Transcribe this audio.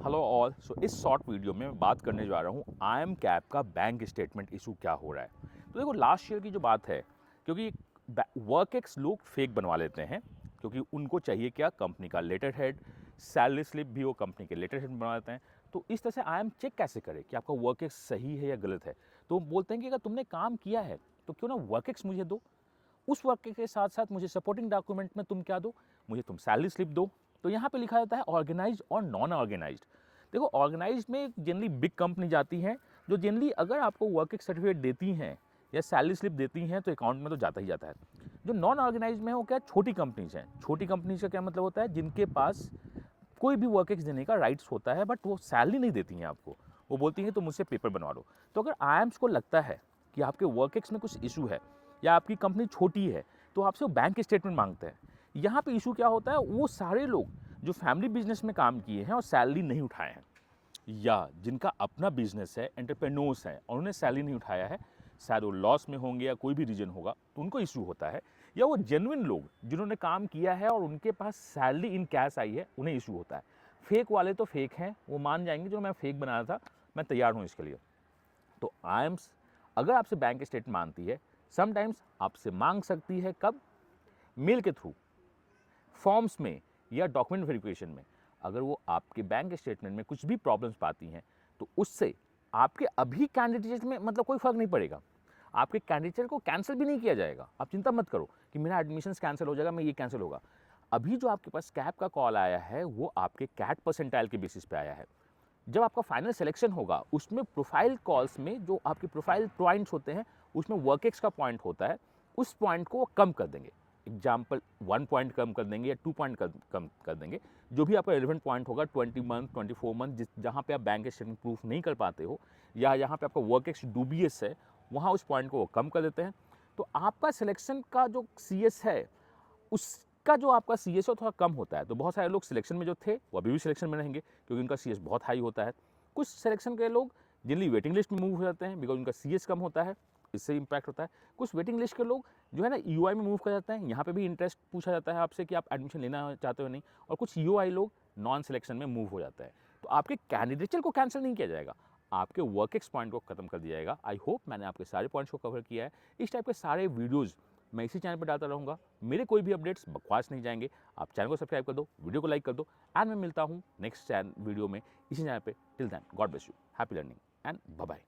Hello all. इस short video में मैं बात करने जा रहा हूँ आई एम कैप का बैंक स्टेटमेंट इशू क्या हो रहा है। तो देखो, लास्ट ईयर की जो बात है, क्योंकि वर्क एक्स लोग फेक बनवा लेते हैं, क्योंकि उनको चाहिए क्या, कंपनी का लेटर हेड, सैलरी स्लिप भी वो कंपनी के लेटर हेड बनवा लेते हैं। तो इस तरह से आई एम चेक कैसे करें कि आपका वर्क एक्स सही है या गलत है। तो बोलते हैं कि अगर तुमने काम किया है तो क्यों ना वर्क एक्स मुझे दो, उस वर्क के साथ साथ मुझे सपोर्टिंग डॉक्यूमेंट में तुम क्या दो, मुझे तुम सैलरी स्लिप दो। तो यहाँ पे लिखा जाता है ऑर्गेनाइज्ड और नॉन ऑर्गेनाइज्ड। देखो, ऑर्गेनाइज्ड में जनरली बिग कंपनी जाती हैं, जो जनरली अगर आपको वर्क सर्टिफिकेट देती हैं या सैलरी स्लिप देती हैं तो अकाउंट में तो जाता ही जाता है। जो नॉन ऑर्गेनाइज्ड में है वो क्या, छोटी कंपनीज हैं। छोटी कंपनीज का क्या मतलब होता है, जिनके पास कोई भी वर्क एक्स देने का राइट्स होता है, बट वो सैलरी नहीं देती हैं आपको। वो बोलती हैं तो मुझसे पेपर बनवा लो। तो अगर आईएम्स को लगता है कि आपके वर्क एक्स में कुछ इशू है या आपकी कंपनी छोटी है, तो आपसे वो बैंक स्टेटमेंट मांगते हैं। यहाँ पे इशू क्या होता है, वो सारे लोग जो फैमिली बिजनेस में काम किए हैं और सैलरी नहीं उठाए हैं, या जिनका अपना बिजनेस है, एंटरप्रेन्योर्स हैं और उन्होंने सैलरी नहीं उठाया है, शायद वो लॉस में होंगे या कोई भी रीजन होगा, तो उनको इशू होता है। या वो जेन्युइन लोग जिन्होंने काम किया है और उनके पास सैलरी इन कैश आई है, उन्हें इशू होता है। फेक वाले तो फेक हैं, वो मान जाएंगे जो मैं फेक बनाया था, मैं तैयार हूँ इसके लिए। तो आईएम्स अगर आपसे बैंक स्टेटमेंट मांगती है, समटाइम्स आपसे मांग सकती है, कब, मेल के थ्रू, फॉर्म्स में या डॉक्यूमेंट वेरिफिकेशन में। अगर वो आपके बैंक स्टेटमेंट में कुछ भी प्रॉब्लम्स पाती हैं, तो उससे आपके अभी कैंडिडेट में मतलब कोई फर्क नहीं पड़ेगा। आपके कैंडिडेट को कैंसिल भी नहीं किया जाएगा। आप चिंता मत करो कि मेरा एडमिशन कैंसिल हो जाएगा, मैं ये कैंसिल होगा। अभी जो आपके पास कैप का कॉल आया है, वो आपके कैट परसेंटाइल के बेसिस पे आया है। जब आपका फाइनल सिलेक्शन होगा, उसमें प्रोफाइल कॉल्स में जो आपके प्रोफाइल पॉइंट्स होते हैं, उसमें वर्क एक्स का पॉइंट होता है, उस पॉइंट को वो कम कर देंगे। एग्जाम्पल 1 पॉइंट कम कर देंगे या 2 पॉइंट कम कर देंगे। जो भी आपका रिलेवेंट पॉइंट होगा, 20 मंथ, 24 मंथ, जहाँ पे आप बैंक स्टेटमेंट प्रूफ नहीं कर पाते हो, या यहाँ पे आपका वर्क एक्स डूबियस है, वहाँ उस पॉइंट को वो कम कर देते हैं। तो आपका सिलेक्शन का जो CS है, उसका जो आपका CS है थोड़ा कम होता है। तो बहुत सारे लोग सिलेक्शन में जो थे वो अभी भी सिलेक्शन में रहेंगे, क्योंकि उनका CS बहुत हाई होता है। कुछ सिलेक्शन के लोग जनरली वेटिंग लिस्ट में मूव हो जाते हैं, बिकॉज उनका CS कम होता है, इससे इम्पैक्ट होता है। कुछ वेटिंग लिस्ट के लोग जो है ना UI में मूव कर जाते हैं, यहाँ पे भी इंटरेस्ट पूछा जाता है आपसे कि आप एडमिशन लेना चाहते हो नहीं। और कुछ UI लोग नॉन सिलेक्शन में मूव हो जाता है। तो आपके कैंडिडेचर को कैंसिल नहीं किया जाएगा, आपके वर्क एक्स पॉइंट को खत्म कर दिया जाएगा। आई होप मैंने आपके सारे पॉइंट्स को कवर किया है। इस टाइप के सारे वीडियोज़ मैं इसी चैनल पर डालता रहूँगा। मेरे कोई भी अपडेट्स बकवास नहीं जाएंगे। आप चैनल को सब्सक्राइब कर दो, वीडियो को लाइक कर दो, एंड मैं मिलता हूँ नेक्स्ट वीडियो में इसी चैनल पे। Till then, God bless you, happy learning and bye bye.